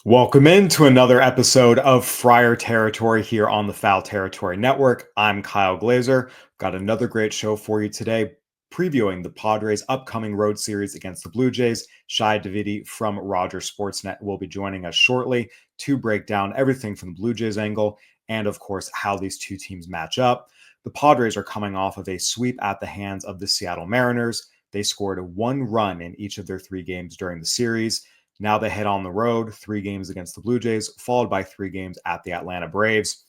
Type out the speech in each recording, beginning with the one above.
Welcome into another episode of Friar Territory here on the Foul Territory Network. I'm Kyle Glaser. Got another great show for you today, previewing the Padres' upcoming road series against the Blue Jays. Shi Davidi from Rogers Sportsnet will be joining us shortly to break down everything from the Blue Jays angle and, of course, how these two teams match up. The Padres are coming off of a sweep at the hands of the Seattle Mariners. They scored one run in each of their three games during the series. Now they head on the road, 3 games against the Blue Jays, followed by 3 games at the Atlanta Braves.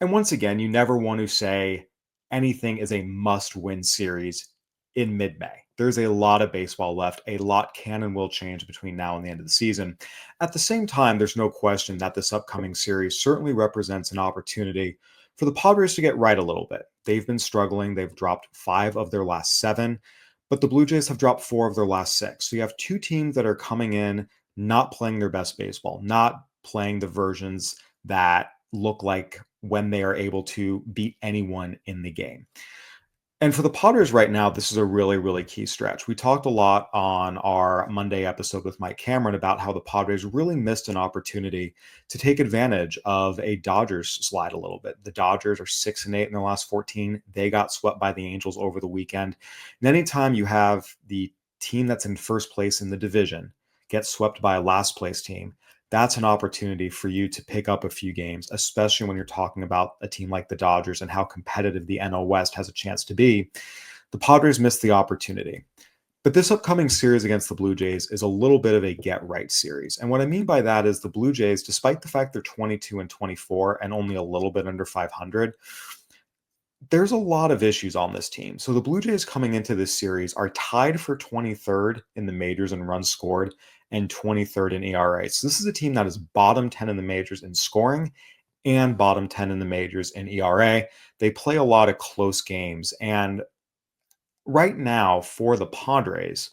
And once again, you never want to say anything is a must-win series in mid-May. There's a lot of baseball left. A lot can and will change between now and the end of the season. At the same time, there's no question that this upcoming series certainly represents an opportunity for the Padres to get right a little bit. They've been struggling. They've dropped 5 of their last 7, but the Blue Jays have dropped 4 of their last 6. So you have two teams that are coming in not playing their best baseball, not playing the versions that look like when they are able to beat anyone in the game. And for the Padres right now, this is a really, really key stretch. We talked a lot on our Monday episode with Mike Cameron about how the Padres really missed an opportunity to take advantage of a Dodgers slide a little bit. The Dodgers are 6-8 in their last 14. They got swept by the Angels over the weekend. And anytime you have the team that's in first place in the division get swept by a last place team, that's an opportunity for you to pick up a few games, especially when you're talking about a team like the Dodgers and how competitive the NL West has a chance to be. The Padres missed the opportunity. But this upcoming series against the Blue Jays is a little bit of a get right series. And what I mean by that is the Blue Jays, despite the fact they're 22-24 and only a little bit under 500, there's a lot of issues on this team. So the Blue Jays coming into this series are tied for 23rd in the majors in runs scored and 23rd in ERA. So this is a team that is bottom 10 in the majors in scoring and bottom 10 in the majors in ERA. They play a lot of close games. And right now for the Padres,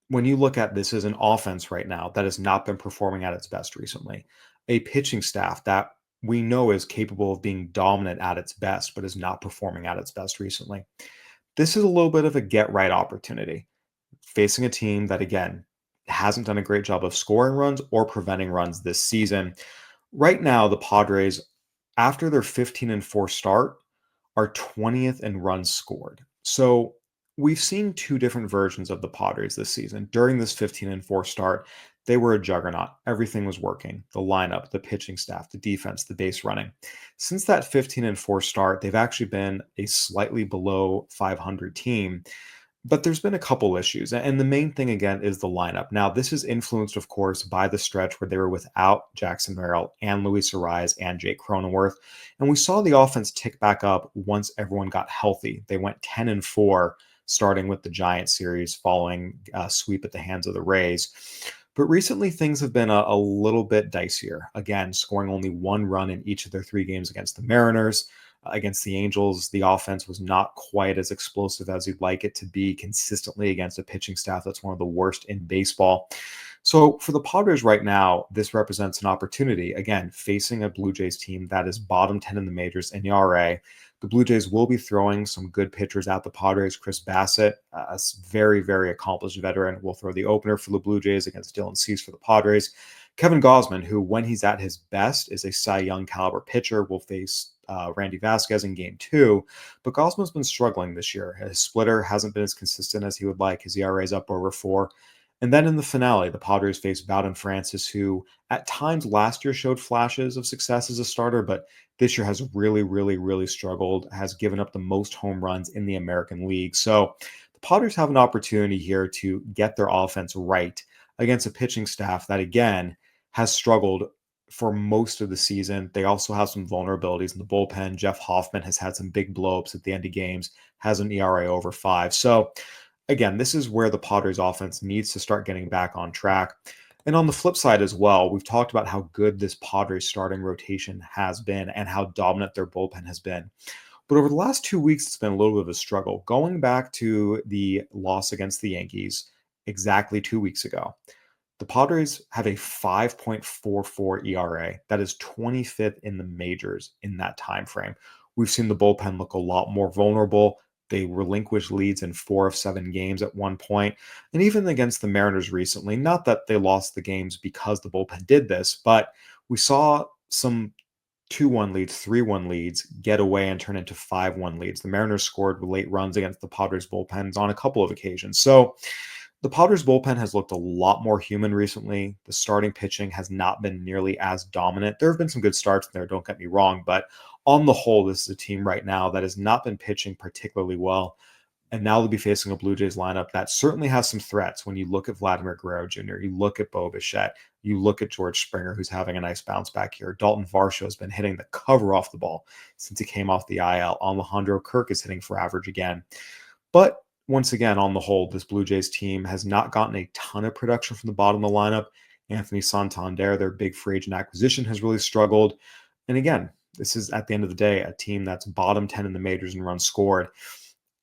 when you look at this as an offense right now that has not been performing at its best recently, a pitching staff that we know is capable of being dominant at its best, but is not performing at its best recently. This is a little bit of a get right opportunity facing a team that, again, hasn't done a great job of scoring runs or preventing runs this season. Right now, the Padres, after their 15-4 start, are 20th in runs scored. So we've seen two different versions of the Padres this season. During this 15-4 start, they were a juggernaut. Everything was working. The lineup, the pitching staff, the defense, the base running. Since that 15-4 start, they've actually been a slightly below 500 team. But there's been a couple issues. And the main thing, again, is the lineup. Now, this is influenced, of course, by the stretch where they were without Jackson Merrill and Luis Ariz and Jake Cronenworth. And we saw the offense tick back up once everyone got healthy. They went 10-4, starting with the Giants series following a sweep at the hands of the Rays. But recently, things have been a little bit dicier. Again, scoring only one run in each of their 3 games against the Mariners. Against the Angels, the offense was not quite as explosive as you'd like it to be consistently against a pitching staff that's one of the worst in baseball. So for the Padres right now, this represents an opportunity. Again, facing a Blue Jays team that is bottom 10 in the majors in ERA. The Blue Jays will be throwing some good pitchers at the Padres. Chris Bassett, a very, very accomplished veteran, will throw the opener for the Blue Jays against Dylan Cease for the Padres. Kevin Gausman, who when he's at his best is a Cy Young caliber pitcher, will face Randy Vasquez in game 2. But Gausman's been struggling this year. His splitter hasn't been as consistent as he would like. His ERA is up over 4. And then in the finale, the Padres face Bowden Francis, who at times last year showed flashes of success as a starter, but this year has really, really, really struggled, has given up the most home runs in the American League. So the Padres have an opportunity here to get their offense right against a pitching staff that, again, has struggled for most of the season. They also have some vulnerabilities in the bullpen. Jeff Hoffman has had some big blowups at the end of games, has an ERA over 5. So again, this is where the Padres offense needs to start getting back on track. And on the flip side as well, we've talked about how good this Padres starting rotation has been and how dominant their bullpen has been. But over the last 2 weeks, it's been a little bit of a struggle. Going back to the loss against the Yankees exactly 2 weeks ago, the Padres have a 5.44 ERA. That is 25th in the majors in that time frame. We've seen the bullpen look a lot more vulnerable. They relinquished leads in 4 of 7 games at one point, and even against the Mariners recently. Not that they lost the games because the bullpen did this, but we saw some 2-1 leads, 3-1 leads get away and turn into 5-1 leads. The Mariners scored late runs against the Padres bullpens on a couple of occasions. So the Padres bullpen has looked a lot more human recently. The starting pitching has not been nearly as dominant. There have been some good starts in there, don't get me wrong, but on the whole, this is a team right now that has not been pitching particularly well. And now they'll be facing a Blue Jays lineup that certainly has some threats. When you look at Vladimir Guerrero Jr., you look at Bo Bichette, you look at George Springer, who's having a nice bounce back here. Dalton Varsho has been hitting the cover off the ball since he came off the IL. Alejandro Kirk is hitting for average again. But once again, on the whole, this Blue Jays team has not gotten a ton of production from the bottom of the lineup. Anthony Santander, their big free agent acquisition, has really struggled. And again, this is at the end of the day a team that's bottom 10 in the majors in runs scored.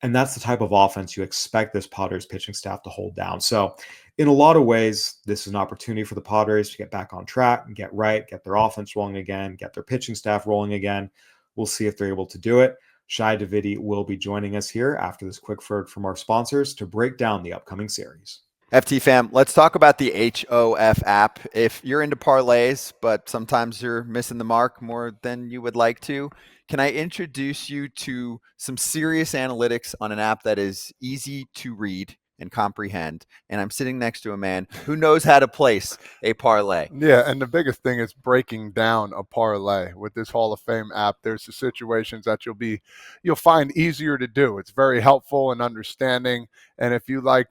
And that's the type of offense you expect this Padres pitching staff to hold down. So, in a lot of ways, this is an opportunity for the Padres to get back on track and get right, get their offense rolling again, get their pitching staff rolling again. We'll see if they're able to do it. Shi Davidi will be joining us here after this quick word from our sponsors to break down the upcoming series. FT fam, let's talk about the HOF app. If you're into parlays, but sometimes you're missing the mark more than you would like to, can I introduce you to some serious analytics on an app that is easy to read and comprehend? And I'm sitting next to a man who knows how to place a parlay. Yeah, and the biggest thing is breaking down a parlay with this Hall of Fame app. There's the situations that you'll find easier to do. It's very helpful and understanding. And if you like,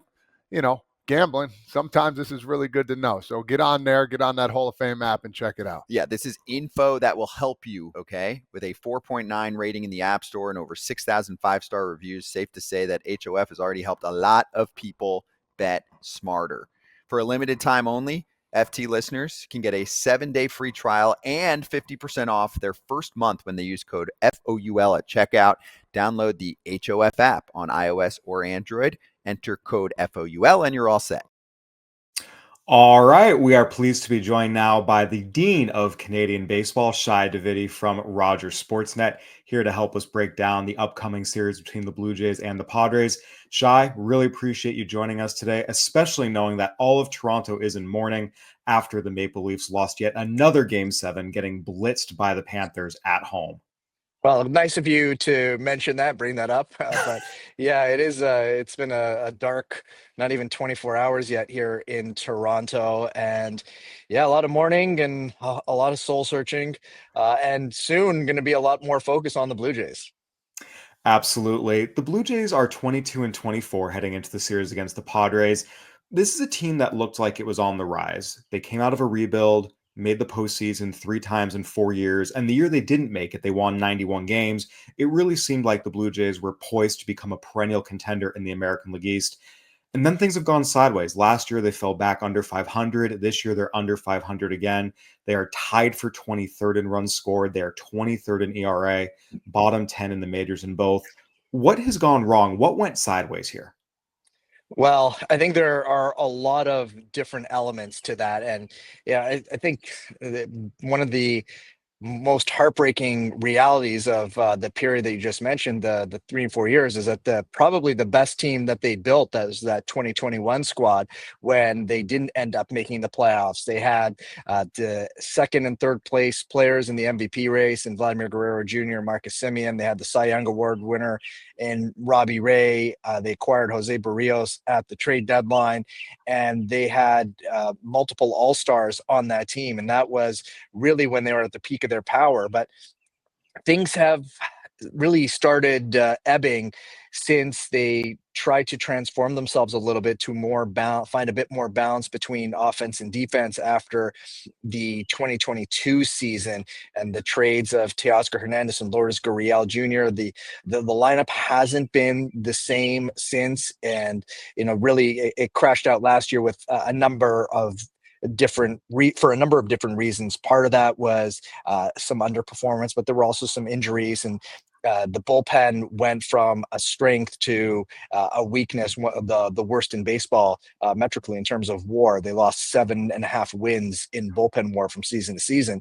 gambling, sometimes this is really good to know. So get on there, get on that Hall of Fame app and check it out. Yeah, this is info that will help you, okay? With a 4.9 rating in the App Store and over 6,000 5-star reviews, safe to say that HOF has already helped a lot of people bet smarter. For a limited time only, FT listeners can get a 7-day free trial and 50% off their first month when they use code FOUL at checkout. Download the HOF app on iOS or Android. Enter code FOUL and you're all set. All right, we are pleased to be joined now by the Dean of Canadian Baseball, Shi Davidi from Rogers Sportsnet, here to help us break down the upcoming series between the Blue Jays and the Padres. Shi, really appreciate you joining us today, especially knowing that all of Toronto is in mourning after the Maple Leafs lost yet another Game 7, getting blitzed by the Panthers at home. Well, nice of you to mention that, bring that up. But yeah, it is. It's been a dark, not even 24 hours yet here in Toronto, and yeah, a lot of mourning and a lot of soul searching, and soon going to be a lot more focus on the Blue Jays. Absolutely. The Blue Jays are 22-24 heading into the series against the Padres. This is a team that looked like it was on the rise. They came out of a rebuild, made the postseason 3 times in 4 years, and the year they didn't make it, they won 91 games. It really seemed like the Blue Jays were poised to become a perennial contender in the American League East. And then things have gone sideways. Last year, they fell back under 500. This year, they're under 500 again. They are tied for 23rd in runs scored. They are 23rd in ERA, bottom 10 in the majors in both. What has gone wrong? What went sideways here? Well, I think there are a lot of different elements to that, and yeah, I think that one of the most heartbreaking realities of the period that you just mentioned, the 3 and 4 years, is that probably the best team that they built, that was that 2021 squad, when they didn't end up making the playoffs. They had the second and third place players in the MVP race, and Vladimir Guerrero Jr., Marcus Semien. They had the Cy Young Award winner in Robbie Ray. They acquired Jose Barrios at the trade deadline, and they had multiple all-stars on that team, and that was really when they were at the peak of their power. But things have really started ebbing since they tried to transform themselves a little bit to find a bit more balance between offense and defense after the 2022 season and the trades of Teoscar Hernandez and Lourdes Gurriel Jr. The lineup hasn't been the same since, and really it crashed out last year with a number of different reasons. Part of that was some underperformance, but there were also some injuries, and the bullpen went from a strength to a weakness, the worst in baseball metrically in terms of WAR. They lost 7.5 wins in bullpen WAR from season to season.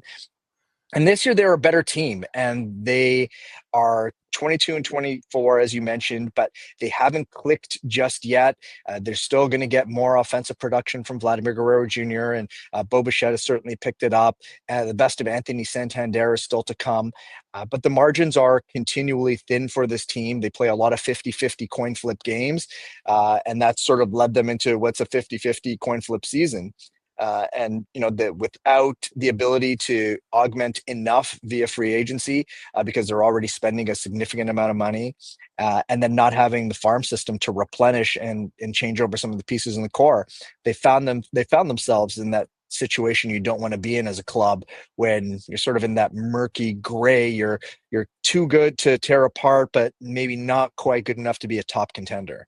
And this year they're a better team, and they are 22 and 24, as you mentioned, but they haven't clicked just yet. They're still going to get more offensive production from Vladimir Guerrero Jr., and Bo Bichette has certainly picked it up. The best of Anthony Santander is still to come. But the margins are continually thin for this team. They play a lot of 50-50 coin flip games, and that's sort of led them into what's a 50-50 coin flip season. And without the ability to augment enough via free agency, because they're already spending a significant amount of money, and then not having the farm system to replenish and change over some of the pieces in the core, they found themselves in that situation you don't want to be in as a club, when you're sort of in that murky gray. You're too good to tear apart, but maybe not quite good enough to be a top contender.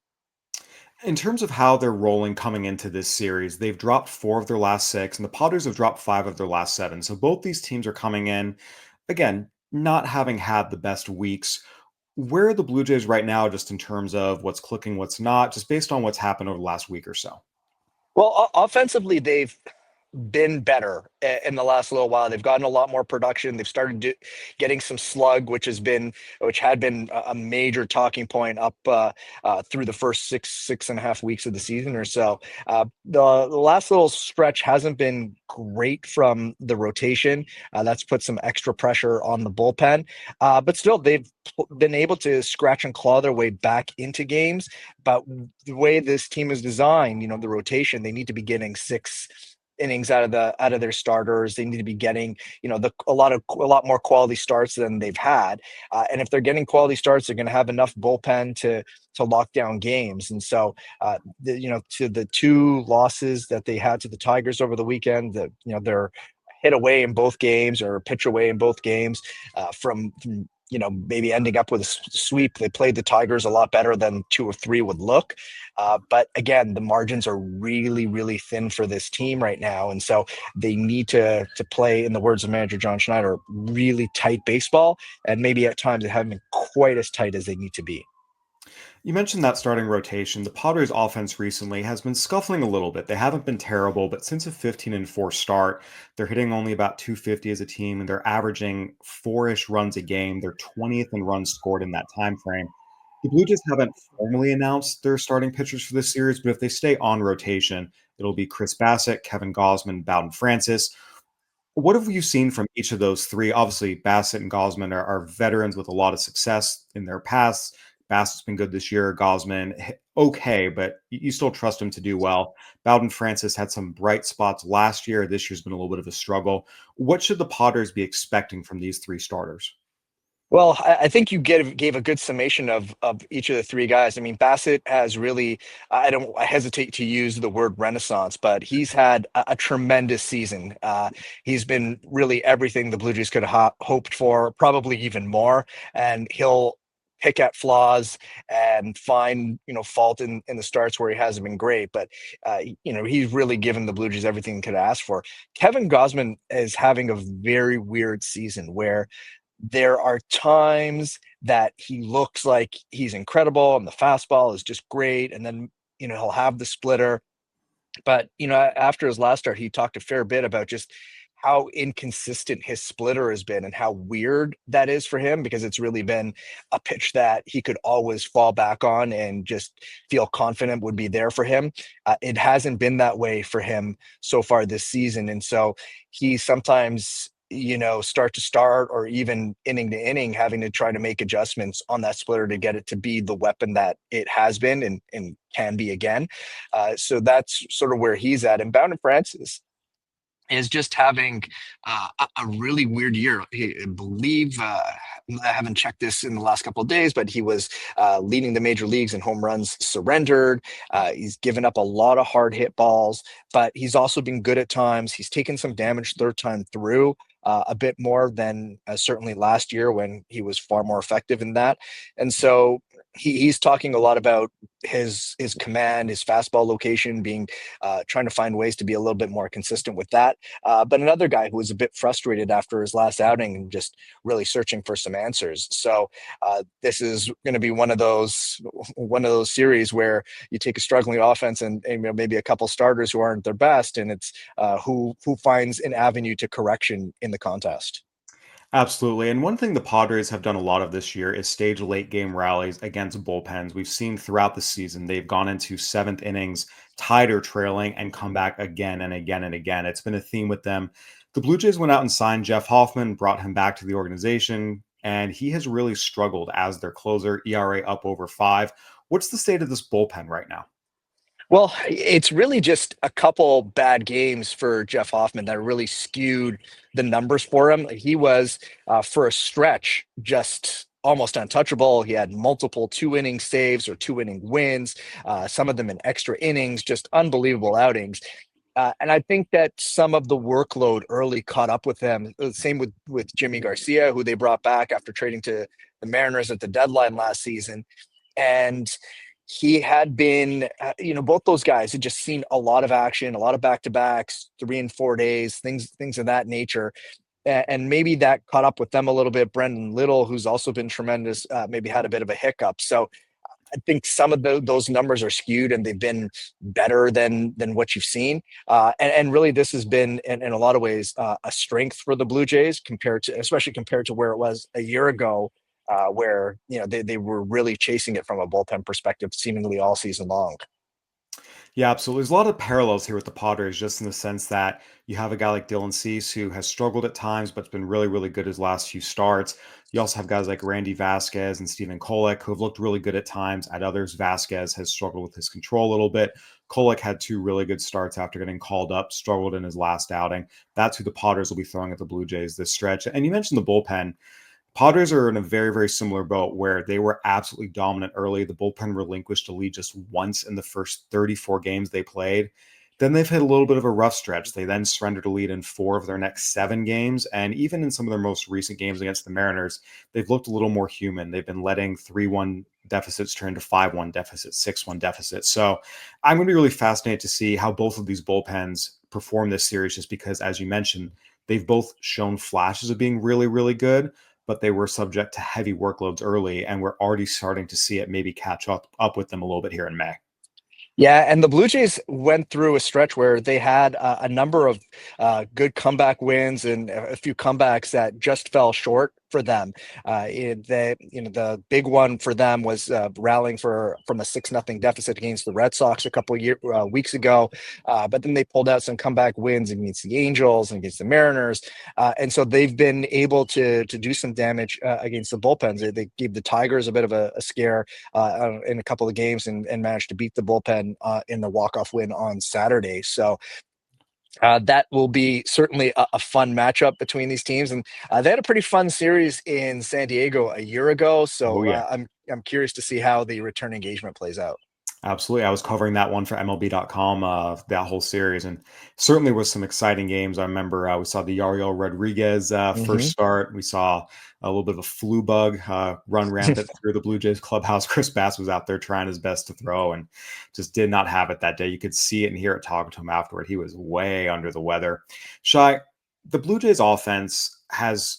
In terms of how they're rolling coming into this series, they've dropped 4 of their last 6, and the Padres have dropped 5 of their last 7. So both these teams are coming in, again, not having had the best weeks. Where are the Blue Jays right now, just in terms of what's clicking, what's not, just based on what's happened over the last week or so? Well, offensively, they've been better in the last little while. They've gotten a lot more production. They've started getting some slug, which had been a major talking point up through the first six and a half weeks of the season or so. The last little stretch hasn't been great from the rotation. That's put some extra pressure on the bullpen, but still they've been able to scratch and claw their way back into games. But the way this team is designed, the rotation, they need to be getting 6 innings out of their starters. They need to be getting a lot more quality starts than they've had. And if they're getting quality starts, they're going to have enough bullpen to lock down games. And so to the 2 losses that they had to the Tigers over the weekend, that they're hit away in both games or pitch away in both games from maybe ending up with a sweep. They played the Tigers a lot better than 2 or 3 would look. But again, the margins are really, really thin for this team right now. And so they need to play, in the words of manager John Schneider, really tight baseball. And maybe at times they haven't been quite as tight as they need to be. You mentioned that starting rotation. The Padres offense recently has been scuffling a little bit. They haven't been terrible, but since a 15-4 start, they're hitting only about 250 as a team, and they're averaging 4-ish runs a game. They're 20th in runs scored in that time frame. The Blue Jays haven't formally announced their starting pitchers for this series, but if they stay on rotation, it'll be Chris Bassett, Kevin Gausman, Bowden Francis. What have you seen from each of those three? Obviously, Bassett and Gosman are veterans with a lot of success in their past. Bassett's been good this year. Gosman, okay, but you still trust him to do well. Bowden Francis had some bright spots last year. This year's been a little bit of a struggle. What should the Padres be expecting from these 3 starters? Well, I think you gave a good summation of each of the 3 guys. I mean, Bassett has really, I hesitate to use the word renaissance, but he's had a tremendous season. He's been really everything the Blue Jays could have hoped for, probably even more. And he'll pick at flaws and find, fault in the starts where he hasn't been great. But, he's really given the Blue Jays everything he could ask for. Kevin Gausman is having a very weird season where there are times that he looks like he's incredible and the fastball is just great. And then, he'll have the splitter. But, after his last start, he talked a fair bit about just how inconsistent his splitter has been and how weird that is for him, because it's really been a pitch that he could always fall back on and just feel confident would be there for him. It hasn't been that way for him so far this season. And so he sometimes, start to start or even inning to inning, having to try to make adjustments on that splitter to get it to be the weapon that it has been and can be again. So that's sort of where he's at. And Bowden Francis is just having a really weird year. I believe, I haven't checked this in the last couple of days, but he was leading the major leagues in home runs surrendered. He's given up a lot of hard hit balls, but he's also been good at times. He's taken some damage third time through. A bit more than certainly last year, when he was far more effective in that. And so he's talking a lot about his command, his fastball location, being trying to find ways to be a little bit more consistent with that. But another guy who was a bit frustrated after his last outing and just really searching for some answers. So this is going to be one of those series where you take a struggling offense and maybe a couple starters who aren't their best, and it's who finds an avenue to correction in the contest. Absolutely. And one thing the Padres have done a lot of this year is stage late game rallies against bullpens. We've seen throughout the season, they've gone into seventh innings, tied or trailing, and come back again and again and again. It's been a theme with them. The Blue Jays went out and signed Jeff Hoffman, brought him back to the organization, and he has really struggled as their closer, ERA up over 5. What's the state of this bullpen right now? Well, it's really just a couple bad games for Jeff Hoffman that really skewed the numbers for him. He was, for a stretch, just almost untouchable. He had multiple 2 inning saves or 2 inning wins, some of them in extra innings, just unbelievable outings. And I think that some of the workload early caught up with them. Same with Jimmy Garcia, who they brought back after trading to the Mariners at the deadline last season. And he had been, both those guys had just seen a lot of action, a lot of back-to-backs, 3 and 4 days, things of that nature. And maybe that caught up with them a little bit. Brendan Little, who's also been tremendous, maybe had a bit of a hiccup. So I think some of those numbers are skewed, and they've been better than what you've seen. And really, this has been in a lot of ways a strength for the Blue Jays especially compared to where it was a year ago, where they were really chasing it from a bullpen perspective, seemingly all season long. Yeah, absolutely. There's a lot of parallels here with the Padres, just in the sense that you have a guy like Dylan Cease who has struggled at times, but's been really, really good his last few starts. You also have guys like Randy Vasquez and Stephen Kolek who have looked really good at times. At others, Vasquez has struggled with his control a little bit. Kolek had 2 really good starts after getting called up, struggled in his last outing. That's who the Padres will be throwing at the Blue Jays this stretch. And you mentioned the bullpen. Padres are in a very, very similar boat where they were absolutely dominant early. The bullpen relinquished a lead just once in the first 34 games they played. Then they've hit a little bit of a rough stretch. They then surrendered a lead in 4 of their next 7 games. And even in some of their most recent games against the Mariners, they've looked a little more human. They've been letting 3-1 deficits turn to 5-1 deficits, 6-1 deficits. So I'm going to be really fascinated to see how both of these bullpens perform this series, just because, as you mentioned, they've both shown flashes of being really, really good, but they were subject to heavy workloads early, and we're already starting to see it maybe catch up with them a little bit here in May. Yeah, and the Blue Jays went through a stretch where they had a number of good comeback wins and a few comebacks that just fell short for them. The big one for them was rallying from a 6-0 deficit against the Red Sox a couple of weeks ago, but then they pulled out some comeback wins against the Angels and against the Mariners, and so they've been able to do some damage against the bullpens. They gave the Tigers a bit of a scare in a couple of games and managed to beat the bullpen in the walk-off win on Saturday. So that will be certainly a fun matchup between these teams, and they had a pretty fun series in San Diego a year ago. Oh So yeah. I'm curious to see how the return engagement plays out. Absolutely. I was covering that one for MLB.com, that whole series, and certainly was some exciting games. I remember we saw the Yariel Rodriguez first Hmm. start. We saw a little bit of a flu bug run rampant through the Blue Jays clubhouse. Chris Bass was out there trying his best to throw and just did not have it that day. You could see it and hear it talking to him afterward. He was way under the weather. Shai, the Blue Jays offense has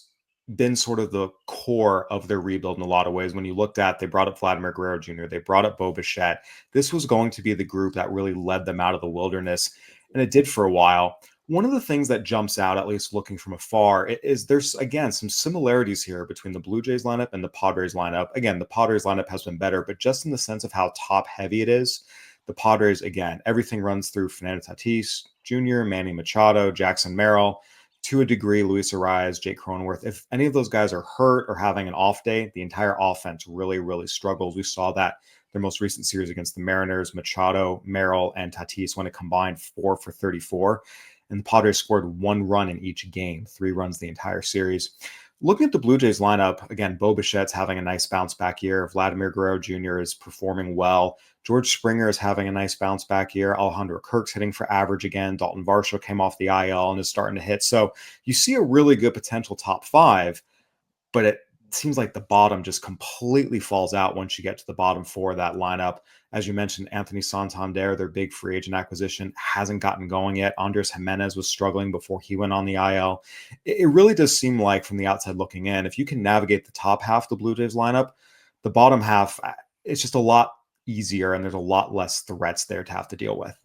been sort of the core of their rebuild in a lot of ways. When you looked at, they brought up Vladimir Guerrero Jr., they brought up Bo Bichette. This was going to be the group that really led them out of the wilderness, and it did for a while. One of the things that jumps out, at least looking from afar, is there's, again, some similarities here between the Blue Jays lineup and the Padres lineup. Again, the Padres lineup has been better, but just in the sense of how top heavy it is, the Padres, again, everything runs through Fernando Tatis Jr., Manny Machado, Jackson Merrill, to a degree, Luis Arias, Jake Cronenworth. If any of those guys are hurt or having an off day, the entire offense really, really struggles. We saw that their most recent series against the Mariners, Machado, Merrill, and Tatis went a combined 4 for 34. And the Padres scored 1 run in each game, 3 runs the entire series. Looking at the Blue Jays lineup, again, Bo Bichette's having a nice bounce back year. Vladimir Guerrero Jr. is performing well. George Springer is having a nice bounce back year. Alejandro Kirk's hitting for average again. Dalton Varsho came off the IL and is starting to hit. So you see a really good potential top 5, but it seems like the bottom just completely falls out once you get to the bottom 4 of that lineup. As you mentioned, Anthony Santander, their big free agent acquisition, hasn't gotten going yet. Andres Jimenez was struggling before he went on the IL. It really does seem like, from the outside looking in, if you can navigate the top half of the Blue Jays lineup, the bottom half, it's just a lot easier and there's a lot less threats there to have to deal with.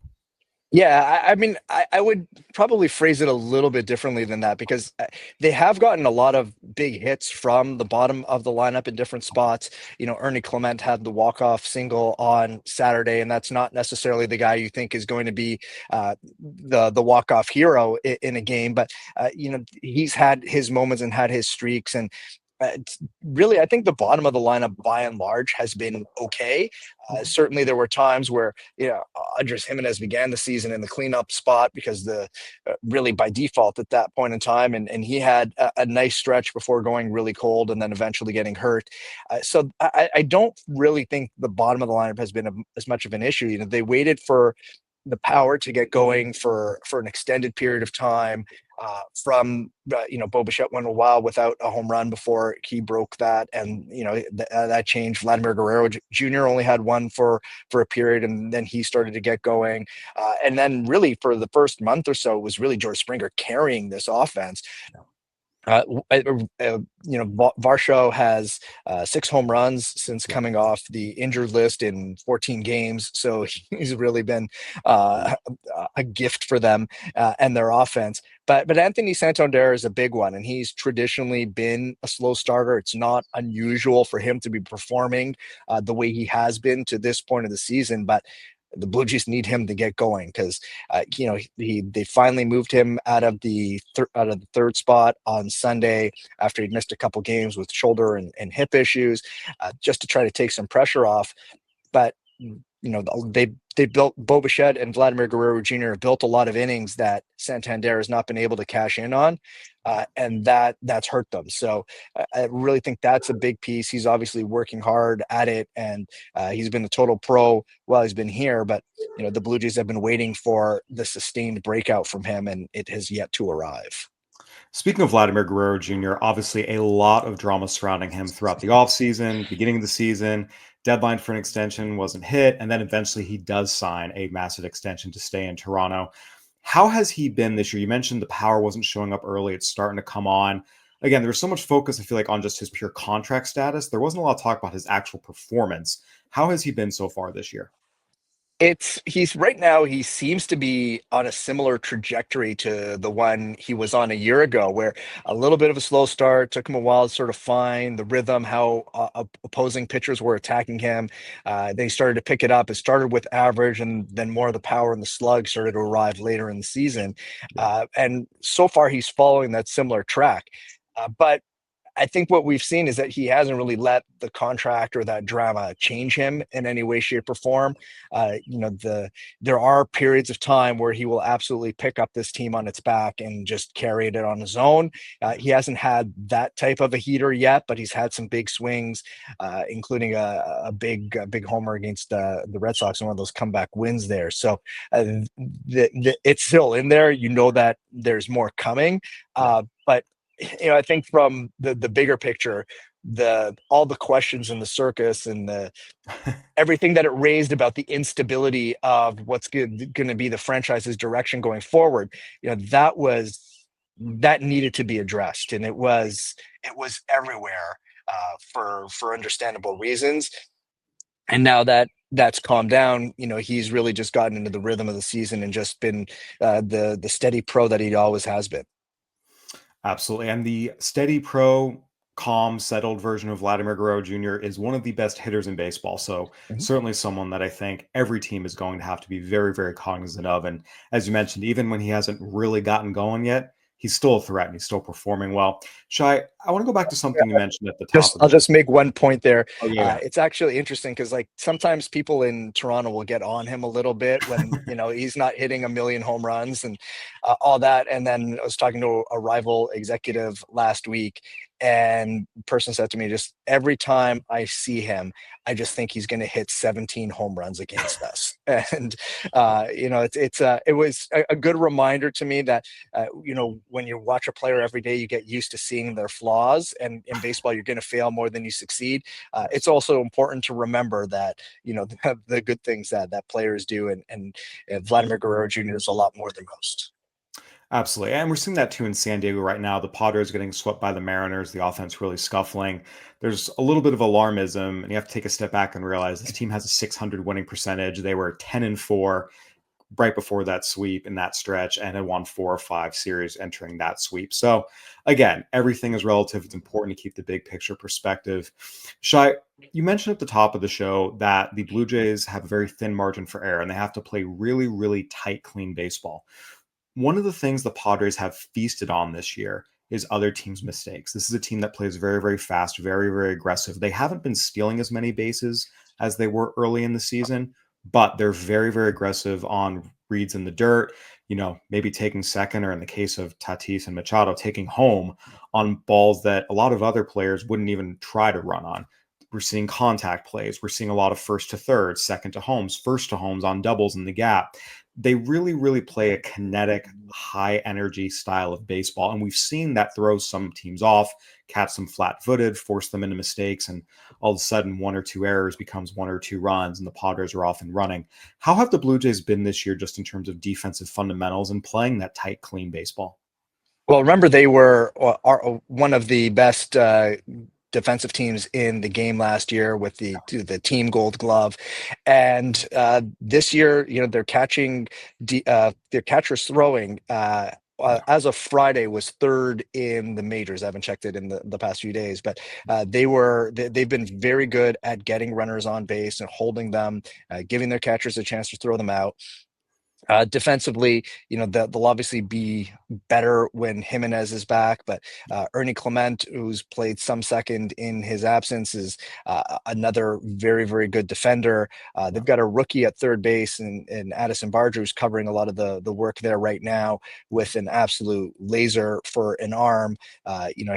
Yeah, I mean, I would probably phrase it a little bit differently than that because they have gotten a lot of big hits from the bottom of the lineup in different spots. Ernie Clement had the walk-off single on Saturday, and that's not necessarily the guy you think is going to be the walk-off hero in a game, but he's had his moments and had his streaks, and really, I think the bottom of the lineup, by and large, has been okay. Certainly, there were times where Andres Jimenez began the season in the cleanup spot because the really by default at that point in time, and he had a nice stretch before going really cold and then eventually getting hurt. So I don't really think the bottom of the lineup has been as much of an issue. They waited for the power to get going for an extended period of time. From Bo Bichette went a while without a home run before he broke that, and that changed. Vladimir Guerrero Jr. only had one for a period, and then he started to get going. And then really for the first month or so, it was really George Springer carrying this offense. Varsho has 6 home runs since coming off the injured list in 14 games. So he's really been a gift for them and their offense. But Anthony Santander is a big one, and he's traditionally been a slow starter. It's not unusual for him to be performing the way he has been to this point of the season, but the Blue Jays need him to get going because they finally moved him out of the third spot on Sunday after he'd missed a couple games with shoulder and hip issues, just to try to take some pressure off. But they built Bo Bichette and Vladimir Guerrero Jr. have built a lot of innings that Santander has not been able to cash in on, and that's hurt them. So I really think that's a big piece. He's obviously working hard at it, and he's been a total pro while he's been here. But the Blue Jays have been waiting for the sustained breakout from him, and it has yet to arrive. Speaking of Vladimir Guerrero Jr., obviously a lot of drama surrounding him throughout the offseason, beginning of the season. Deadline for an extension wasn't hit, and then eventually he does sign a massive extension to stay in Toronto. How has he been this year? You mentioned the power wasn't showing up early. It's starting to come on. Again, there was so much focus, I feel like, on just his pure contract status. There wasn't a lot of talk about his actual performance. How has he been so far this year? He's right now, he seems to be on a similar trajectory to the one he was on a year ago, where a little bit of a slow start took him a while to sort of find the rhythm, how opposing pitchers were attacking him. They started to pick it up. It started with average, and then more of the power and the slug started to arrive later in the season. And so far, he's following that similar track. But I think what we've seen is that he hasn't really let the contract or that drama change him in any way, shape, or form. There are periods of time where he will absolutely pick up this team on its back and just carry it on his own. He hasn't had that type of a heater yet, but he's had some big swings, including a big homer against the Red Sox and one of those comeback wins there. So it's still in there. That there's more coming, but I think from the bigger picture, all the questions in the circus and everything that it raised about the instability of what's going to be the franchise's direction going forward, that needed to be addressed, and it was everywhere for understandable reasons. And now that that's calmed down, he's really just gotten into the rhythm of the season and just been the steady pro that he always has been. Absolutely. And the steady pro, calm, settled version of Vladimir Guerrero Jr. is one of the best hitters in baseball. So Mhm. certainly someone that I think every team is going to have to be very, very cognizant of. And as you mentioned, even when he hasn't really gotten going yet, he's still a threat and he's still performing well. Shai, I want to go back to something you mentioned at the top of I'll the just make one point there. Oh, yeah. It's actually interesting because sometimes people in Toronto will get on him a little bit when he's not hitting a million home runs and all that. And then I was talking to a rival executive last week, and the person said to me, just every time I see him, I just think he's going to hit 17 home runs against us. And it was a good reminder to me that when you watch a player every day, you get used to seeing their flaws, and in baseball you're going to fail more than you succeed. It's also important to remember that the good things that players do, and Vladimir Guerrero Jr. is a lot more than most. Absolutely. And we're seeing that too in San Diego right now. The Padres getting swept by the Mariners, the offense really scuffling. There's a little bit of alarmism, and you have to take a step back and realize this team has a 600 winning percentage. They were 10-4. right before that sweep in that stretch and had won 4 or 5 series entering that sweep. So again, everything is relative. It's important to keep the big picture perspective. Shai, you mentioned at the top of the show that the Blue Jays have a very thin margin for error and they have to play really, really tight, clean baseball. One of the things the Padres have feasted on this year is other teams' mistakes. This is a team that plays very, very fast, very, very aggressive. They haven't been stealing as many bases as they were early in the season, but they're very, very aggressive on reads in the dirt, maybe taking second, or in the case of Tatis and Machado, taking home on balls that a lot of other players wouldn't even try to run on. We're seeing contact plays. We're seeing a lot of first to third, second to homes, first to homes on doubles in the gap. They really, really play a kinetic, high energy style of baseball. And we've seen that throw some teams off, catch them flat footed, force them into mistakes. And all of a sudden, 1 or 2 errors becomes 1 or 2 runs and the Padres are off and running. How have the Blue Jays been this year just in terms of defensive fundamentals and playing that tight, clean baseball? Well, remember, they were one of the best defensive teams in the game last year with the team Gold Glove, and this year, they're catching their catchers throwing. As of Friday, was third in the majors. I haven't checked it in the past few days, but they've been very good at getting runners on base and holding them, giving their catchers a chance to throw them out. Defensively, they'll obviously be better when Jimenez is back, but Ernie Clement, who's played some second in his absence, is another very, very good defender. They've got a rookie at third base and Addison Barger, who's covering a lot of the work there right now with an absolute laser for an arm.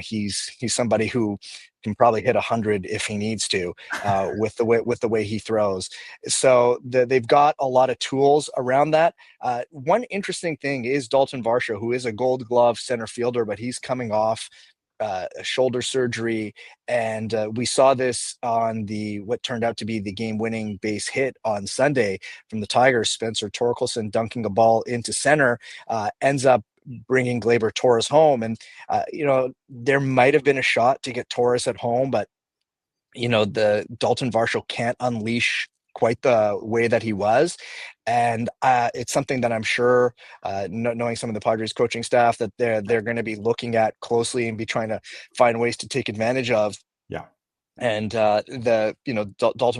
He's somebody who can probably hit 100 if he needs to, with the way he throws. So they've got a lot of tools around that. One interesting thing is Dalton Varsho, who is a Gold Glove center fielder, but he's coming off a shoulder surgery, and we saw this on what turned out to be the game-winning base hit on Sunday from the Tigers. Spencer Torkelson dunking a ball into center, ends up bringing Gleyber Torres home, and there might have been a shot to get Torres at home, but the Dalton Varsho can't unleash quite the way that he was. And it's something that I'm sure, knowing some of the Padres coaching staff, that they're going to be looking at closely and be trying to find ways to take advantage of. Yeah. And Dalton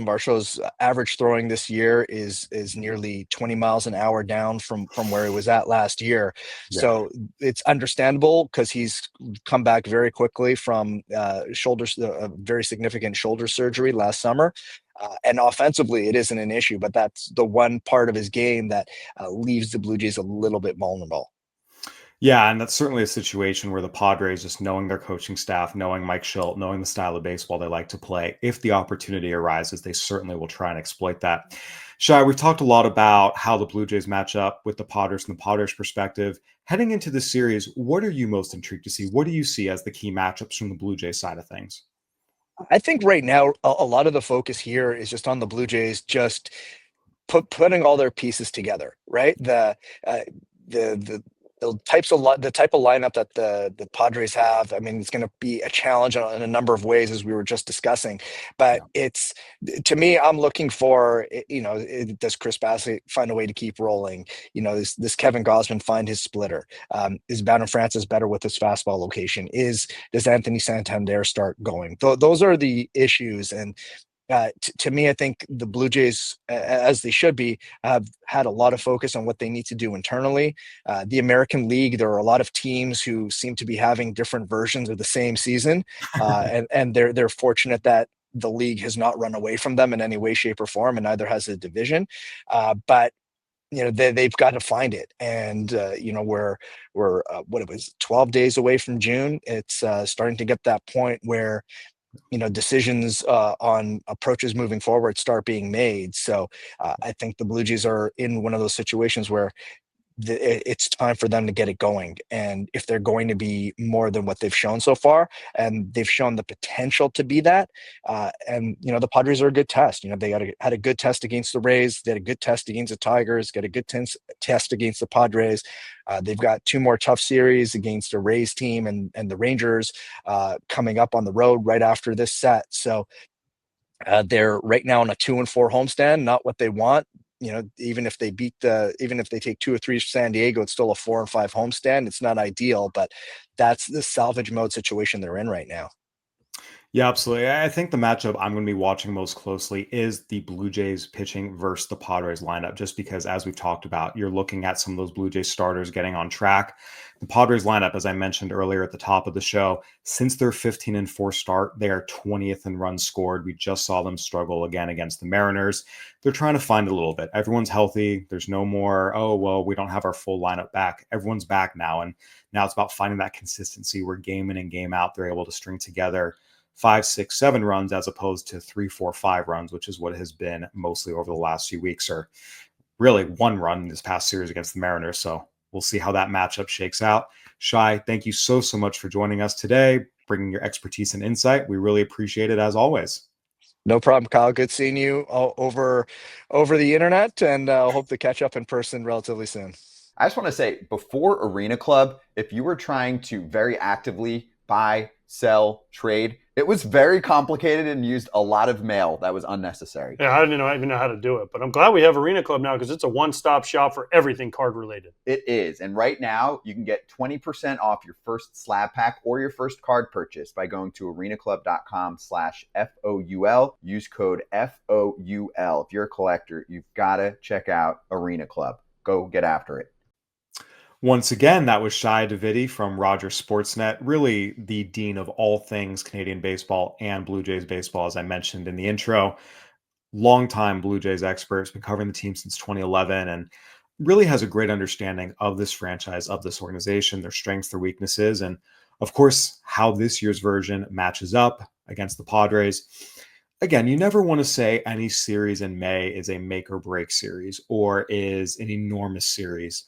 Varsho's average throwing this year is nearly 20 miles an hour down from where he was at last year. Yeah. So it's understandable because he's come back very quickly from a very significant shoulder surgery last summer. And offensively, it isn't an issue, but that's the one part of his game that leaves the Blue Jays a little bit vulnerable. Yeah, and that's certainly a situation where the Padres, just knowing their coaching staff, knowing Mike Schilt, knowing the style of baseball they like to play, if the opportunity arises, they certainly will try and exploit that. Shai, we've talked a lot about how the Blue Jays match up with the Padres from the Padres perspective. Heading into this series, what are you most intrigued to see? What do you see as the key matchups from the Blue Jays side of things? I think right now, a lot of the focus here is just on the Blue Jays, just putting all their pieces together, right? The type of lineup that the Padres have, I mean, it's going to be a challenge in a number of ways, as we were just discussing. But it's, to me, I'm looking for, does Chris Bassett find a way to keep rolling? This Kevin Gausman find his splitter? Is Banner Francis better with his fastball location? Does Anthony Santander start going? Those are the issues. And to me, I think the Blue Jays, as they should be, have had a lot of focus on what they need to do internally. The American League, there are a lot of teams who seem to be having different versions of the same season, and they're fortunate that the league has not run away from them in any way, shape, or form, and neither has the division. But they've got to find it, and we're what it was 12 days away from June. It's starting to get that point where decisions on approaches moving forward start being made. So I think the Blue Jays are in one of those situations where it's time for them to get it going. And if they're going to be more than what they've shown so far, and they've shown the potential to be that, and the Padres are a good test. They had a good test against the Rays. They had a good test against the Tigers. Got a good test against the Padres. They've got 2 more tough series against the Rays team and the Rangers coming up on the road right after this set. So they're right now on a 2-4 homestand, not what they want. even if they take 2 or 3 San Diego, it's still a 4-5 homestand. It's not ideal, but that's the salvage mode situation they're in right now. Yeah, absolutely. I think the matchup I'm going to be watching most closely is the Blue Jays pitching versus the Padres lineup, just because, as we've talked about, you're looking at some of those Blue Jays starters getting on track. The Padres lineup, as I mentioned earlier at the top of the show, since their 15-4 start, they are 20th in runs scored. We just saw them struggle again against the Mariners. They're trying to find a little bit. Everyone's healthy. There's no more, oh, well, we don't have our full lineup back. Everyone's back now. And now it's about finding that consistency where game in and game out, they're able to string together 5, 6, 7 runs as opposed to 3, 4, 5 runs, which is what it has been mostly over the last few weeks, or really 1 run in this past series against the Mariners. So we'll see how that matchup shakes out. Shai, thank you so much for joining us today, bringing your expertise and insight. We really appreciate it as always. No problem, Kyle. Good seeing you over the internet, and hope to catch up in person relatively soon. I just want to say, before Arena Club, if you were trying to very actively buy, sell, trade, it was very complicated and used a lot of mail that was unnecessary. Yeah, I didn't even know how to do it, but I'm glad we have Arena Club now because it's a one-stop shop for everything card related. It is. And right now, you can get 20% off your first slab pack or your first card purchase by going to arenaclub.com/FOUL. Use code FOUL. If you're a collector, you've got to check out Arena Club. Go get after it. Once again, that was Shi Davidi from Rogers Sportsnet, really the dean of all things Canadian baseball and Blue Jays baseball, as I mentioned in the intro. Longtime Blue Jays expert, has been covering the team since 2011, and really has a great understanding of this franchise, of this organization, their strengths, their weaknesses, and of course, how this year's version matches up against the Padres. Again, you never want to say any series in May is a make or break series or is an enormous series.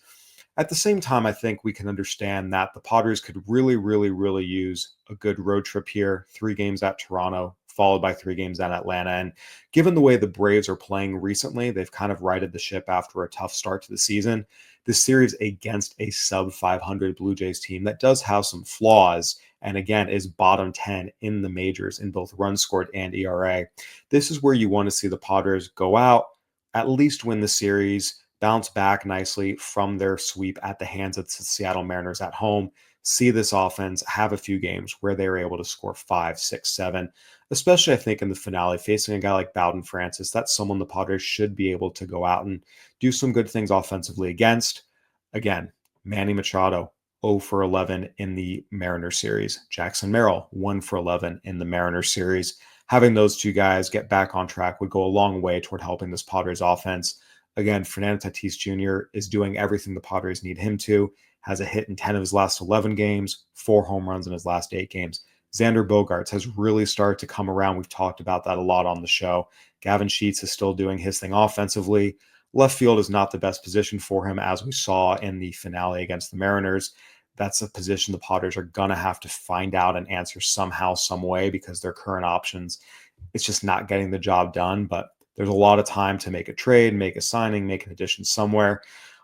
At the same time, I think we can understand that the Padres could really, really, really use a good road trip here. 3 games at Toronto, followed by 3 games at Atlanta. And given the way the Braves are playing recently, they've kind of righted the ship after a tough start to the season. This series against a sub 500 Blue Jays team that does have some flaws, and again, is bottom 10 in the majors in both runs scored and ERA. This is where you want to see the Padres go out, at least win the series, bounce back nicely from their sweep at the hands of the Seattle Mariners at home, see this offense have a few games where they were able to score 5, 6, 7, especially I think in the finale, facing a guy like Bowden Francis. That's someone the Padres should be able to go out and do some good things offensively against. Again, Manny Machado, 0 for 11 in the Mariners series. Jackson Merrill, 1 for 11 in the Mariners series. Having those 2 guys get back on track would go a long way toward helping this Padres offense. Again, Fernando Tatis Jr. is doing everything the Padres need him to, has a hit in 10 of his last 11 games, 4 home runs in his last 8 games. Xander Bogaerts has really started to come around. We've talked about that a lot on the show. Gavin Sheets is still doing his thing offensively. Left field is not the best position for him, as we saw in the finale against the Mariners. That's a position the Padres are going to have to find out and answer somehow, some way, because their current options, it's just not getting the job done. But there's a lot of time to make a trade, make a signing, make an addition somewhere.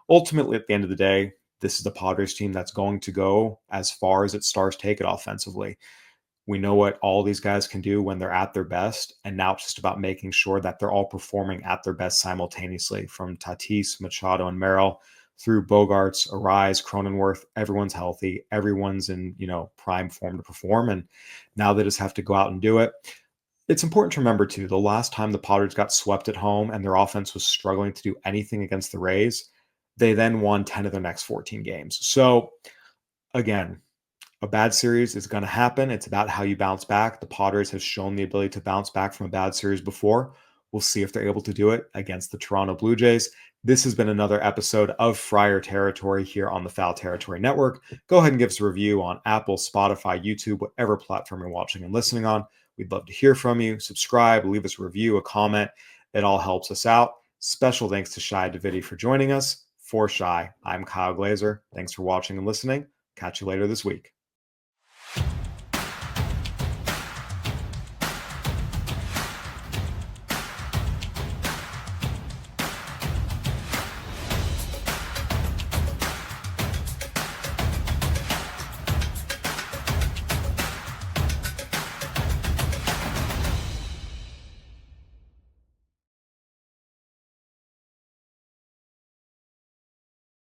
Ultimately, at the end of the day, this is the Padres team that's going to go as far as its stars take it offensively. We know what all these guys can do when they're at their best, and now it's just about making sure that they're all performing at their best simultaneously, from Tatis, Machado, and Merrill through Bogaerts, Arise, Cronenworth. Everyone's healthy. Everyone's in, prime form to perform, and now they just have to go out and do it. It's important to remember, too, the last time the Padres got swept at home and their offense was struggling to do anything against the Rays, they then won 10 of their next 14 games. So, again, a bad series is going to happen. It's about how you bounce back. The Padres have shown the ability to bounce back from a bad series before. We'll see if they're able to do it against the Toronto Blue Jays. This has been another episode of Friar Territory here on the Foul Territory Network. Go ahead and give us a review on Apple, Spotify, YouTube, whatever platform you're watching and listening on. We'd love to hear from you. Subscribe, leave us a review, a comment. It all helps us out. Special thanks to Shi Davidi for joining us. For Shi, I'm Kyle Glaser. Thanks for watching and listening. Catch you later this week.